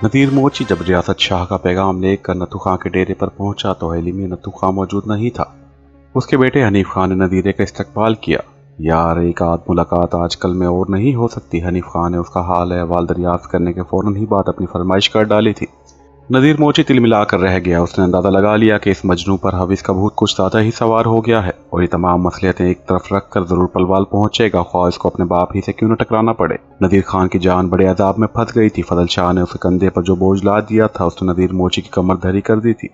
नदीर मोची जब रियासत शाह का पैगाम लेकर नथु खां के डेरे पर पहुंचा तो हवेली में नथु खां मौजूद नहीं था। उसके बेटे हनीफ खां ने नदीरे का इस्तकबाल किया। यार एक आध मुलाकात आजकल में और नहीं हो सकती। हनीफ खां ने उसका हाल अहवाल दरियाफ्त करने के फौरन ही बाद अपनी फरमाइश कर डाली थी। नदीर मोची तिलमिला कर रह गया। उसने अंदाजा लगा लिया कि इस मजनू पर हविस का भूत कुछ ज्यादा ही सवार हो गया है और ये तमाम मसलियतें एक तरफ रखकर जरूर पलवाल पहुंचेगा, ख्वाह इसको अपने बाप ही से क्यों न टकराना पड़े। नदीर खान की जान बड़े अजाब में फंस गई थी। फजल शाह ने उसे कंधे पर जो बोझ ला दिया था उसने नदीर मोची की कमर धरी कर दी थी।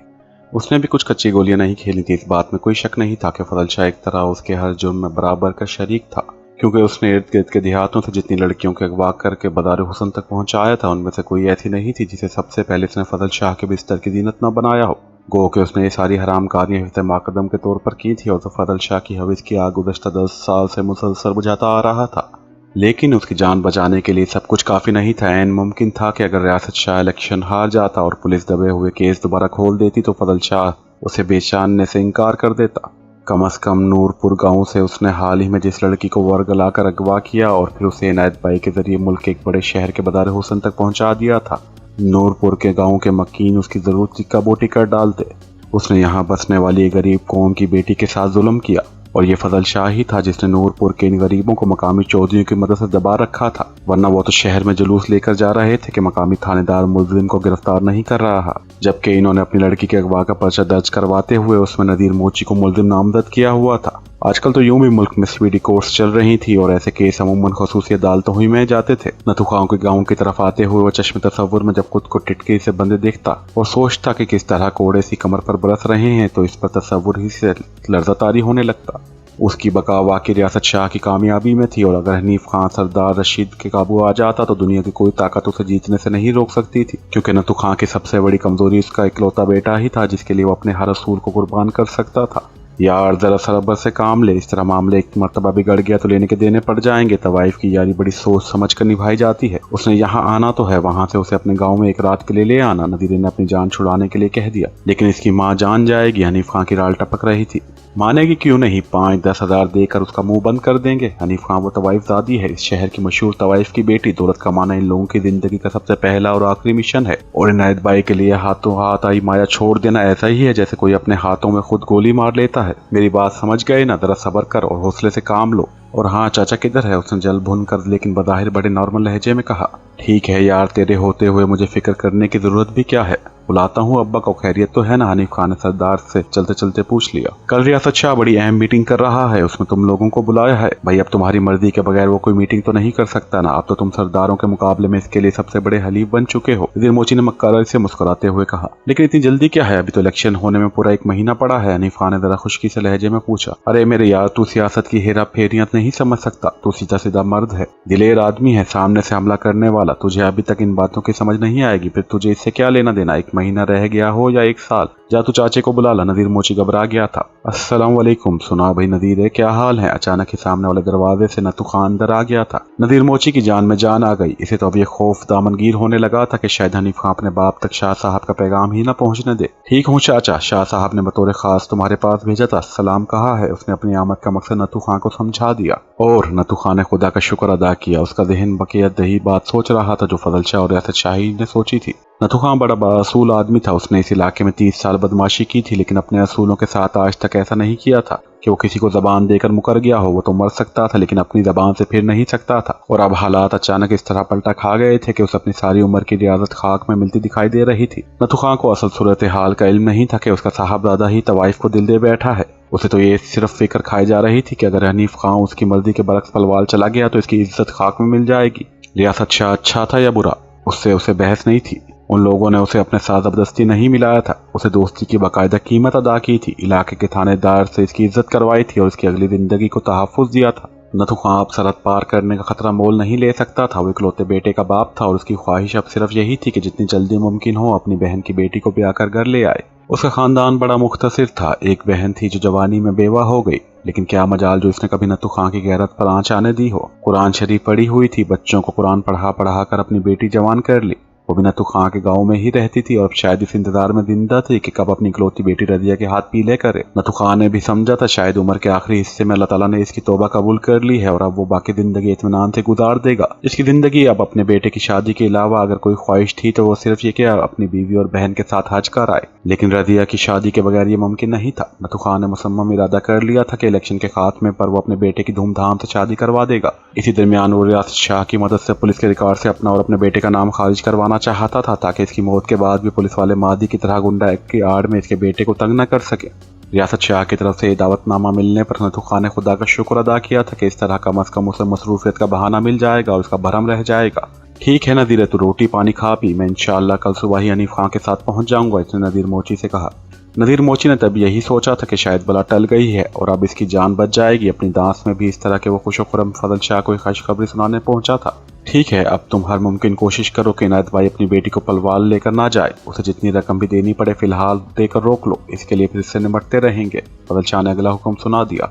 उसने भी कुछ कच्ची गोलियां नहीं खेली थी। इस बात में कोई शक नहीं था कि फजल शाह एक तरह उसके हर जुर्म में बराबर का शरीक था, क्योंकि उसने इर्द गिर्द के देहातों से जितनी लड़कियों को अगवा करके बदार हुसन तक पहुंचाया था उनमें से कोई ऐसी नहीं थी जिसे सबसे पहले उसने फजल शाह के बिस्तर की जीनत न बनाया हो। गो कि उसने ये सारी हराम कारियां हिफ्ज़ माकदम के तौर पर की थी और तो फजल शाह की हविस की आग गुज़श्ता 10 साल से मुसलसल बुझाता आ रहा था। लेकिन उसकी जान बचाने के लिए सब कुछ काफी नहीं था। ऐन मुमकिन था कि अगर रियासत शाह इलेक्शन हार जाता और पुलिस दबे हुए केस दोबारा खोल देती तो फजल शाह उसे बेचानने से इनकार कर देता। कम अज कम नूरपुर गांव से उसने हाल ही में जिस लड़की को वर्गलाकर अगवा किया और फिर उसे इनायत भाई के जरिए मुल्क के एक बड़े शहर के बदार हुसन तक पहुंचा दिया था, नूरपुर के गांव के मकीन उसकी जरूरत की कबोटी कर डालते। उसने यहाँ बसने वाली एक गरीब कौम की बेटी के साथ जुल्म किया और ये फजल शाह ही था जिसने नूरपुर के इन गरीबों को मकामी चौधरियों की मदद से दबा रखा था, वरना वो तो शहर में जुलूस लेकर जा रहे थे कि मकामी थानेदार मुलजिम को गिरफ्तार नहीं कर रहा, जबकि इन्होंने अपनी लड़की के अगवा का पर्चा दर्ज करवाते हुए उसमें नदीर मोची को मुलजिम नामजद किया हुआ था। आजकल तो यूं भी मुल्क में स्पीडी कोर्ट्स चल रही थी और ऐसे केस अमूमन खसूसी अदालतों ही में जाते थे। नथु खां के गांव की तरफ आते हुए वो चश्मे तसव्वुर में जब खुद को टिटकी से बंदे देखता और सोचता कि किस तरह कोड़े सी कमर पर बरस रहे हैं तो इस पर तसव्वुर ही से लर्जा तारी होने लगता। उसकी बका वाकई रियासत शाह की कामयाबी में थी और अगर हनीफ खां सरदार रशीद के काबू आ जाता तो दुनिया की कोई ताकत उसे जीतने से नहीं रोक सकती थी, क्योंकि नथु खां की सबसे बड़ी कमजोरी उसका इकलौता बेटा ही था जिसके लिए वो अपने हर असूल को कुर्बान कर सकता था। यार जरा सबर से काम ले, इस तरह मामले एक मर्तबा बिगड़ गया तो लेने के देने पड़ जाएंगे। तवाइफ की यारी बड़ी सोच समझ कर निभाई जाती है। उसने यहाँ आना तो है, वहां से उसे अपने गांव में एक रात के लिए ले आना। नदीर ने अपनी जान छुड़ाने के लिए कह दिया, लेकिन इसकी माँ जान जाएगी। हनीफ खां की राल टपक रही थी। मानेगी क्यों नहीं, 5-10 हजार देकर उसका मुंह बंद कर देंगे। हनीफ खां वो तवाइफ दादी है, इस शहर की मशहूर तवाइफ की बेटी। दौलत कमाना इन लोगों की जिंदगी का सबसे पहला और आखिरी मिशन है और इनायत बाई के लिए हाथों हाथ आई माया छोड़ देना ऐसा ही है जैसे कोई अपने हाथों में खुद गोली मार लेता है। मेरी बात समझ गए ना? जरा सबर कर और हौसले से काम लो। और हाँ, चाचा किधर है? उसने जल भुन कर लेकिन बज़ाहिर बड़े नॉर्मल लहजे में कहा। ठीक है यार, तेरे होते हुए मुझे फिक्र करने की जरूरत भी क्या है। बुलाता हूँ अब्बा को, खैरियत तो है ना? हनीफ खान ने सरदार से चलते चलते पूछ लिया। कल रियासत शाह बड़ी अहम मीटिंग कर रहा है, उसमें तुम लोगों को बुलाया है। भाई अब तुम्हारी मर्जी के बगैर वो कोई मीटिंग तो नहीं कर सकता ना। अब तो तुम सरदारों के मुकाबले में इसके लिए सबसे बड़े हलीफ बन चुके हो। नदीर मोची ने मक्कार से मुस्कुराते हुए कहा। लेकिन इतनी जल्दी क्या है? अभी तो इलेक्शन होने में पूरा 1 महीना पड़ा है। हनीफ खान ने जरा खुश्की से लहजे में पूछा। अरे मेरे यार, तू सियासत की हेरा फेरियां नहीं समझ सकता। तू सीधा सीधा मर्द है, दिलेर आदमी है, सामने से हमला करने वाला। तुझे अभी तक इन बातों की समझ नहीं आएगी। फिर तुझे इससे क्या लेना देना? 1 महीना रह गया हो या 1 साल। जा तू चाचे को बुला ला। नदीर मोची घबरा गया था। अस्सलाम वालेकुम। सुना भाई नदीर, क्या हाल है? अचानक ही सामने वाले दरवाजे से नथु खां अंदर आ गया था। नदीर मोची की जान में जान आ गई। इसे तो अब ये खौफ दामनगीर होने लगा था कि शायद हनीफ खां अपने बाप तक शाह साहब का पैगाम ही न पहुंचने दे। ठीक हूँ चाचा, शाह साहब ने बतौर खास तुम्हारे पास भेजा था। सलाम कहा है। उसने अपनी आमद का मकसद नथु खां को समझा दिया और नथु खां ने खुदा का शुक्र अदा किया। उसका जहन बकियत दही बात सोच रहा था जो फजल शाह और रियासत शाही ने सोची थी। नथु खां बड़ा बासूल आदमी था। उसने इस इलाके में 30 साल बदमाशी की थी, लेकिन अपने असूलों के साथ आज तक ऐसा नहीं किया था कि वो किसी को जबान देकर मुकर गया हो। वो तो मर सकता था लेकिन अपनी जबान से फिर नहीं सकता था। और अब हालात अचानक इस तरह पलटा खा गए थे कि उसे अपनी सारी उम्र की रियासत खाक में मिलती दिखाई दे रही थी। नथु खां को असल सूरत हाल का इल्म नहीं था कि उसका साहबजादा ही तवाइफ को दिल दे बैठा है। उसे तो ये सिर्फ फिक्र खाई जा रही थी कि अगर हनीफ खां उसकी मर्जी के बरक्स पलवाल चला गया तो इसकी इज्जत खाक में मिल जाएगी। रियासत शाह अच्छा था या बुरा, उससे उसे बहस नहीं थी। उन लोगों ने उसे अपने साथ जबरदस्ती नहीं मिलाया था, उसे दोस्ती की बाकायदा कीमत अदा की थी। इलाके के थानेदार से इसकी इज्जत करवाई थी और उसकी अगली जिंदगी को तहफ़्फ़ुज़ दिया था। नथु खां अब सरहद पार करने का खतरा मोल नहीं ले सकता था। वो इकलौते बेटे का बाप था और उसकी ख्वाहिश अब सिर्फ यही थी कि जितनी जल्दी मुमकिन हो अपनी बहन की बेटी को ब्याह कर घर ले आए। उसका खानदान बड़ा मुख्तसिर था। एक बहन थी जो जवानी में बेवा हो गई, लेकिन क्या मजाल जो इसने कभी नथु खां की गैरत पर आंच आने दी हो। कुरान शरीफ पढ़ी हुई थी, बच्चों को कुरान पढ़ा पढ़ा कर अपनी बेटी जवान कर ली। वो भी नथु खां के गांव में ही रहती थी और शायद इस इंतजार में जिंदा थी कि कब अपनी इकलौती बेटी रजिया के हाथ पीले करे। नथु खां ने भी समझा था शायद उम्र के आखिरी हिस्से में अल्लाह ताला ने इसकी तौबा कबूल कर ली है और अब वो बाकी जिंदगी इत्मीनान से गुजार देगा। इसकी जिंदगी अब अपने बेटे की शादी के अलावा अगर कोई ख्वाहिश थी तो वो सिर्फ ये कि अपनी बीवी और बहन के साथ हज कर आए, लेकिन रजिया की शादी के बगैर ये मुमकिन नहीं था। नथु खां ने मुसम्मम इरादा कर लिया था कि इलेक्शन के खात्मे पर वो अपने बेटे की धूमधाम से शादी करवा देगा। इसी दरमियान वो रियासत शाह की मदद से पुलिस के रिकॉर्ड से अपना और अपने बेटे का नाम खारिज करवाना चाहता था ताकि इसकी मौत के बाद भी पुलिस वाले मादी की तरह गुंडा एक्ट की आड़ में इसके बेटे को तंग न कर सके। रियासत शाह की तरफ से दावतनामा मिलने पर नथु खां ने खुदा का शुक्र अदा किया था कि इस तरह कम अज कम उसे मसरूफियत का बहाना मिल जाएगा और उसका भरम रह जाएगा। ठीक है नदीर, तू रोटी पानी खा पी, मैं इंशाअल्लाह कल सुबह ही हनीफ खां के साथ पहुंच जाऊंगा, इसने नदीर मोची से कहा। नदीर मोची ने तब यही सोचा था कि शायद बला टल गई है और अब इसकी जान बच जाएगी। अपनी दांस में भी इस तरह के वो खुशखुरम फजल शाह को खुशखबरी सुनाने पहुंचा था। ठीक है, अब तुम हर मुमकिन कोशिश करो कि इनायत भाई अपनी बेटी को पलवाल लेकर ना जाए, उसे जितनी रकम भी देनी पड़े फिलहाल देकर रोक लो, इसके लिए फिर इससे निपटते रहेंगे। फजल शाह ने अगला हुक्म सुना दिया।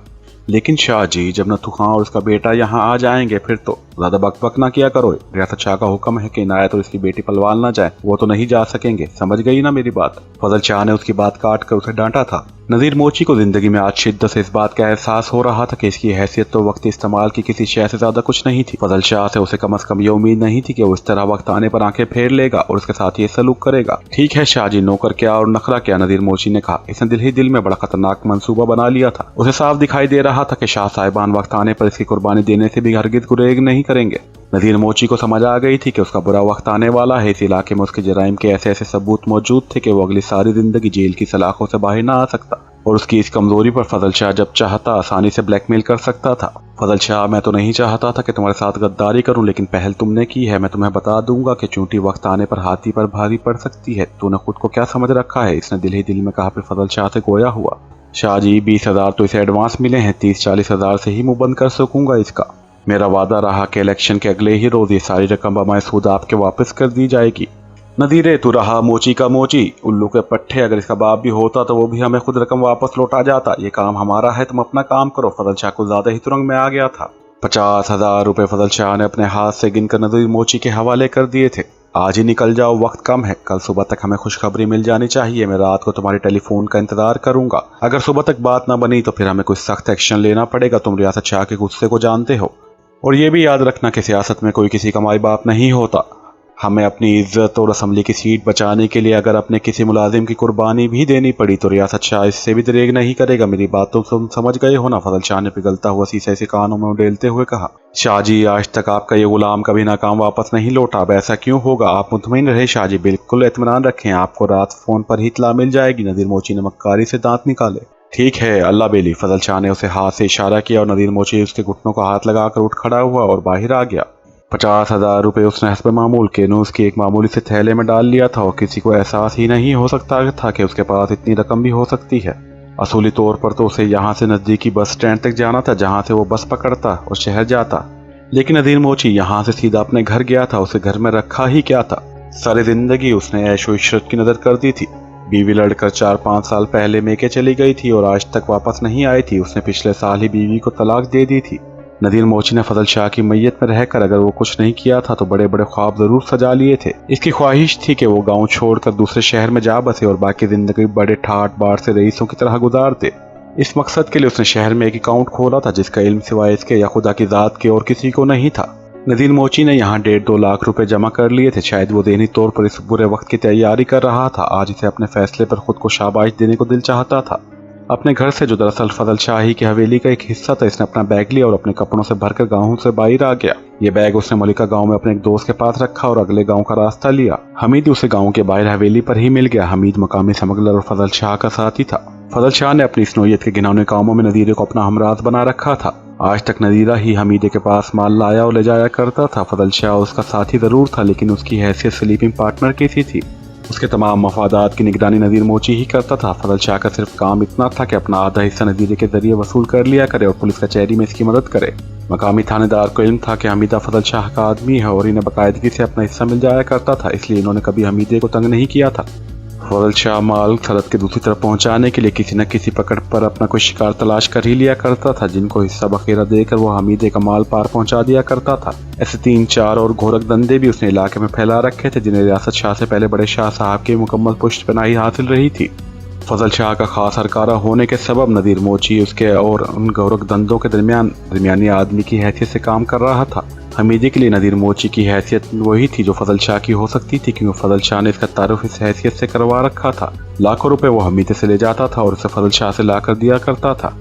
लेकिन शाह जी, जब नथु खां और उसका बेटा यहाँ आ जाएंगे फिर तो ज्यादा बकबक ना किया करो। रियासत शाह का हुक्म है कि इनायत और इसकी बेटी पलवाल ना जाए, वो तो नहीं जा सकेंगे, समझ गई ना मेरी बात। फजल शाह ने उसकी बात काट कर उसे डांटा था। नजीर मोची को जिंदगी में आज शिद्दत से इस बात का एहसास हो रहा था कि इसकी हैसियत तो वक्त इस्तेमाल की किसी शय से ज्यादा कुछ नहीं थी। फजल शाह से उसे कम अज कम ये उम्मीद नहीं थी कि वो इस तरह वक्त आने पर आंखें फेर लेगा और उसके साथ ये सलूक करेगा। ठीक है शाह जी, नौकर क्या और नखरा क्या, नजीर मोची ने कहा। इसने दिल ही दिल में बड़ा खतरनाक मंसूबा बना लिया था। उसे साफ दिखाई दे रहा था कि शाह साहिबान वक्त आने पर इसकी कुर्बानी देने से भी हरगिज गुरेज नहीं करेंगे। नजीर मोची को समझ आ गई थी कि उसका बुरा वक्त आने वाला है। इस इलाके में उसके जराइम के ऐसे ऐसे सबूत मौजूद थे कि वो अगली सारी जिंदगी जेल की सलाखों से बाहर ना आ सकता और उसकी इस कमजोरी पर फजल शाह जब चाहता आसानी से ब्लैकमेल कर सकता था। फजल शाह, मैं तो नहीं चाहता था कि तुम्हारे साथ गद्दारी करूं, लेकिन पहल तुमने की है। मैं तुम्हें बता दूंगा कि चूंटि वक्त आने पर हाथी पर भारी पड़ सकती है। तूने खुद को क्या समझ रखा है, इसने दिल ही दिल में कहा। फिर फजल शाह से गोया हुआ। शाह जी, 20,000 तो इसे एडवांस मिले हैं, 30-40 हजार से ही मुंह बंद कर सकूंगा इसका। मेरा वादा रहा कि इलेक्शन के अगले ही रोज ये सारी रकम बमाए सूद आपके वापस कर दी जाएगी। नदीरे, तू रहा मोची का मोची, उल्लू के पट्टे, अगर इसका बाप भी होता तो वो भी हमें खुद रकम वापस लौटा जाता। ये काम हमारा है, तुम अपना काम करो। फजल शाह को ज्यादा ही तुरंग में आ गया था। 50,000 रुपए फजल शाह ने अपने हाथ से गिनकर नदीर मोची के हवाले कर दिए थे। आज ही निकल जाओ, वक्त कम है, कल सुबह तक हमें खुशखबरी मिल जानी चाहिए। मैं रात को तुम्हारी टेलीफोन का इंतजार करूंगा। अगर सुबह तक बात ना बनी तो फिर हमें कुछ सख्त एक्शन लेना पड़ेगा। तुम रियासत शाह के गुस्से को जानते हो और ये भी याद रखना कि सियासत में कोई किसी का माई बाप नहीं होता। हमें अपनी इज्जत और असम्बली की सीट बचाने के लिए अगर अपने किसी मुलाजिम की कुर्बानी भी देनी पड़ी तो रियासत शाह इससे भी दरेग नहीं करेगा। मेरी बात तो तुम समझ गए हो ना, फजल शाह ने पिघलता हुआ शीशे से कानों में उडेलते हुए कहा। शाह जी, आज तक आपका ये गुलाम कभी नाकाम वापस नहीं लौटा, अब ऐसा क्यों होगा? आप मुतमईन रहे शाह जी, बिल्कुल इत्मीनान रखें, आपको रात फोन पर ही इत्तला मिल जाएगी। नदीर मोची ने मक्कारी से दांत निकाले। ठीक है, अल्लाह बेली। फजल शाह ने उसे हाथ से इशारा किया और नदीर मोची उसके घुटनों को हाथ लगाकर उठ खड़ा हुआ और बाहर आ गया। 50,000 रुपए उसने हस्ब मामूल केनूस की एक मामूली से थैले में डाल लिया था और किसी को एहसास ही नहीं हो सकता था कि उसके पास इतनी रकम भी हो सकती है। असूली तौर पर तो उसे यहाँ से नजदीकी बस स्टैंड तक जाना था जहाँ से वो बस पकड़ता और शहर जाता, लेकिन नदीर मोची यहाँ से सीधा अपने घर गया था। उसे घर में रखा ही क्या था? सारी जिंदगी उसने ऐशो इशरत की नजर कर दी थी। बीवी लड़कर 4-5 साल पहले मेके चली गई थी और आज तक वापस नहीं आई थी। उसने पिछले साल ही बीवी को तलाक दे दी थी। नदीर मोची ने फजल शाह की मैयत में रहकर अगर वो कुछ नहीं किया था तो बड़े बड़े ख्वाब जरूर सजा लिए थे। इसकी ख्वाहिश थी कि वो गांव छोड़कर दूसरे शहर में जा बसे और बाकी जिंदगी बड़े ठाट बाट से रईसों की तरह गुजारते। इस मकसद के लिए उसने शहर में एक अकाउंट खोला था जिसका इल्म सिवाय इसके या खुदा की जात के और किसी को नहीं था। नदीर मोची ने यहाँ 1.5-2 लाख रुपए जमा कर लिए थे। शायद वो देनी तौर पर इस बुरे वक्त की तैयारी कर रहा था। आज इसे अपने फैसले पर खुद को शाबाश देने को दिल चाहता था। अपने घर से जो दरअसल फजल शाही की हवेली का एक हिस्सा था, इसने अपना बैग लिया और अपने कपड़ों से भरकर गांव से बाहर आ गया। ये बैग उसने मलिका गांव में अपने एक दोस्त के पास रखा और अगले गांव का रास्ता लिया। हमीद उसे गांव के बाहर हवेली पर ही मिल गया। हमीद मकामी स्मगलर और फजल शाह का साथी था। फजल शाह ने अपनी इस नौयत के घिनौने कामों में नदीरे को अपना हमराज बना रखा था। आज तक नदीरा ही हमीदे के पास माल लाया और ले जाया करता था। फजल शाह उसका साथी जरूर था, लेकिन उसकी हैसियत स्लीपिंग पार्टनर की सी थी। उसके तमाम मफादात की निगरानी नदीर मोची ही करता था। फजल शाह का सिर्फ काम इतना था कि अपना आधा हिस्सा नदीरे के जरिए वसूल कर लिया करे और पुलिस कचहरी में इसकी मदद करे। मकामी थानेदार को इल्म था कि हमीदा फजल शाह का आदमी है और इन्हें बाकायदगी से अपना हिस्सा मिल जाया करता था, इसलिए इन्होंने कभी हमीदे को तंग नहीं किया था। फजल शाह माल सरहद के दूसरी तरफ पहुंचाने के लिए किसी न किसी पकड़ पर अपना कोई शिकार तलाश कर ही लिया करता था, जिनको हिस्सा बखेरा देकर वो हमीदे का माल पार पहुंचा दिया करता था। ऐसे 3-4 और घोरक धंधे भी उसने इलाके में फैला रखे थे, जिन्हें रियासत शाह से पहले बड़े शाह साहब की मुकम्मल पुष्टपनाही हासिल रही थी। फजल शाह का खास हरकारा होने के सबब नदीर मोची उसके और उन घोरक धंधों के दरमियानी आदमी की हैसियत से काम कर रहा था। हमीदी के लिए नदीर मोची की हैसियत वही थी जो फजल शाह की हो सकती थी, क्योंकि फजल शाह ने इसका तारुफ इस हैसियत से करवा रखा था। लाखों रुपए वो हमीदे से ले जाता था और उसे फजल शाह से ला कर दिया करता था।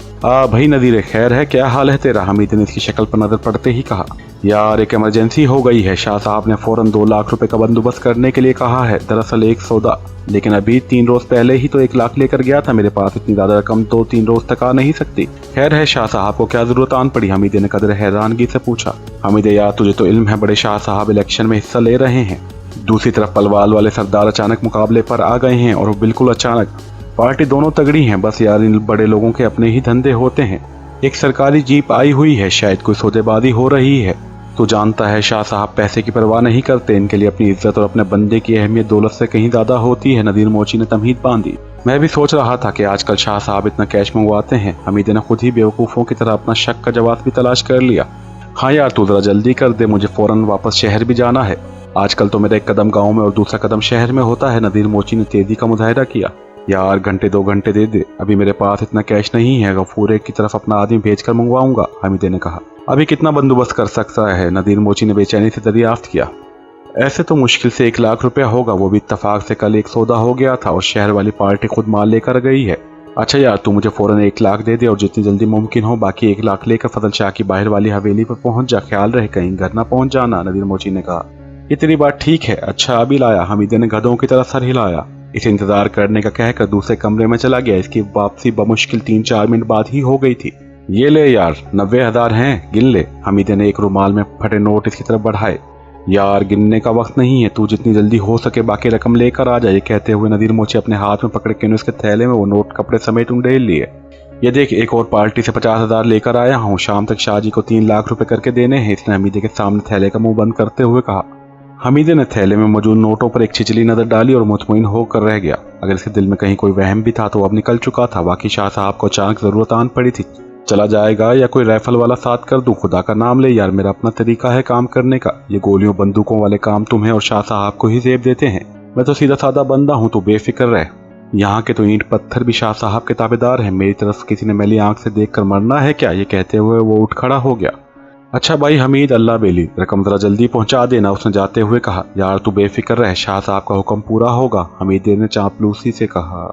भाई नदीर, खैर है, क्या हाल है तेरा? हमीद ने इसकी शक्ल पर नजर पड़ते ही कहा, यार एक इमरजेंसी हो गई है। शाह साहब ने फौरन 2 लाख रुपए का बंदोबस्त करने के लिए कहा है। दरअसल एक सौदा, लेकिन अभी 3 रोज पहले ही तो 1 लाख लेकर गया था। मेरे पास इतनी ज्यादा रकम तो 3 रोज तक आ नहीं सकती। खैर है, शाह साहब को क्या जरूरत आन पड़ी? हमीदे ने कदर हैरानगी से पूछा। हमीदे, यार तुझे तो इल्म है, बड़े शाह साहब इलेक्शन में हिस्सा ले रहे हैं। दूसरी तरफ पलवाल वाले सरदार अचानक मुकाबले पर आ गए हैं, और बिल्कुल अचानक। पार्टी दोनों तगड़ी हैं, बस यार इन बड़े लोगों के अपने ही धंधे होते हैं। एक सरकारी जीप आई हुई है, शायद कोई सौदेबाजी हो रही है। तो जानता है शाह साहब पैसे की परवाह नहीं करते, इनके लिए अपनी इज्जत और अपने बंदे की अहमियत दौलत से कहीं ज्यादा होती है। नदीर मोची ने तमहीद बांधी। मैं भी सोच रहा था कि आजकल शाह साहब इतना कैश मंगवाते हैं। हमीदे ने खुद ही बेवकूफों की तरह अपना शक का जवाब भी तलाश कर लिया। हाँ यार, तू जरा जल्दी कर दे, मुझे फौरन वापस शहर भी जाना है। आजकल तो मेरा एक कदम गाँव में और दूसरा कदम शहर में होता है। नदीर मोची ने तेजी का मुजाहिरा किया। यार 1-2 घंटे दे दे, अभी मेरे पास इतना कैश नहीं है। गफूरे की तरफ अपना आदमी भेजकर मंगवाऊंगा, हमीदे ने कहा। अभी कितना बंदोबस्त कर सकता है? नदीर मोची ने बेचैनी से दरियाफ्त किया। ऐसे तो मुश्किल से 1 लाख रुपया होगा, वो भी इत्तफाक से कल एक सौदा हो गया था और शहर वाली पार्टी खुद माल लेकर गई है। अच्छा यार, तू मुझे फौरन 1 लाख दे दे और जितनी जल्दी मुमकिन हो बाकी 1 लाख लेकर फजल शाह की बाहर वाली हवेली पर पहुंच जा। ख्याल रहे कहीं घर ना पहुंच जाना, नदीर मोची ने कहा। ये तेरी बात ठीक है, अच्छा अभी लाया। हमीदे ने गधों की तरह सर हिलाया। इसे इंतजार करने का कहकर दूसरे कमरे में चला गया। इसकी वापसी बमुश्किल 3-4 मिनट बाद ही हो गई थी। ये ले यार, 90,000 हैं, गिन ले। हमीदे ने एक रुमाल में फटे नोट इसकी तरफ बढ़ाए। यार गिनने का वक्त नहीं है, तू जितनी जल्दी हो सके बाकी रकम लेकर आ जाए। कहते हुए नदीर मोची अपने हाथ में पकड़ के उसके थैले में वो नोट कपड़े समेत उंडेल लिए। ये देख, एक और पार्टी से 50,000 लेकर आया हूँ। शाम तक शाह जी को 3 लाख रुपए करके देने हैं, इसने हमीदे के सामने थैले का मुंह बंद करते हुए कहा। हमीदे ने थैले में मौजूद नोटों पर एक छिचली नजर डाली और मुतमईन होकर रह गया। अगर इसके दिल में कहीं कोई वहम भी था तो अब निकल चुका था। वाकई शाह साहब को अचानक जरूरत आन पड़ी थी। चला जाएगा या कोई राइफल वाला साथ कर दूं? खुदा का नाम ले यार, मेरा अपना तरीका है काम करने का। ये गोलियों बंदूकों वाले काम तुम्हें और शाह साहब को ही जेब देते हैं। मैं तो सीधा साधा बंदा हूं, तू बेफिक्र रह। यहाँ के तो ईंट पत्थर भी शाह साहब के ताबेदार हैं। मेरी तरफ किसी ने मैली आंख से देख कर मरना है क्या? ये कहते हुए वो उठ खड़ा हो गया। अच्छा भाई हमीद, अल्लाह बेली, रकम जरा जल्दी पहुंचा देना, उसने जाते हुए कहा। यार तू बेफिक्र रह, शाह साहब का हुक्म पूरा होगा, हमीद ने चापलूसी से कहा।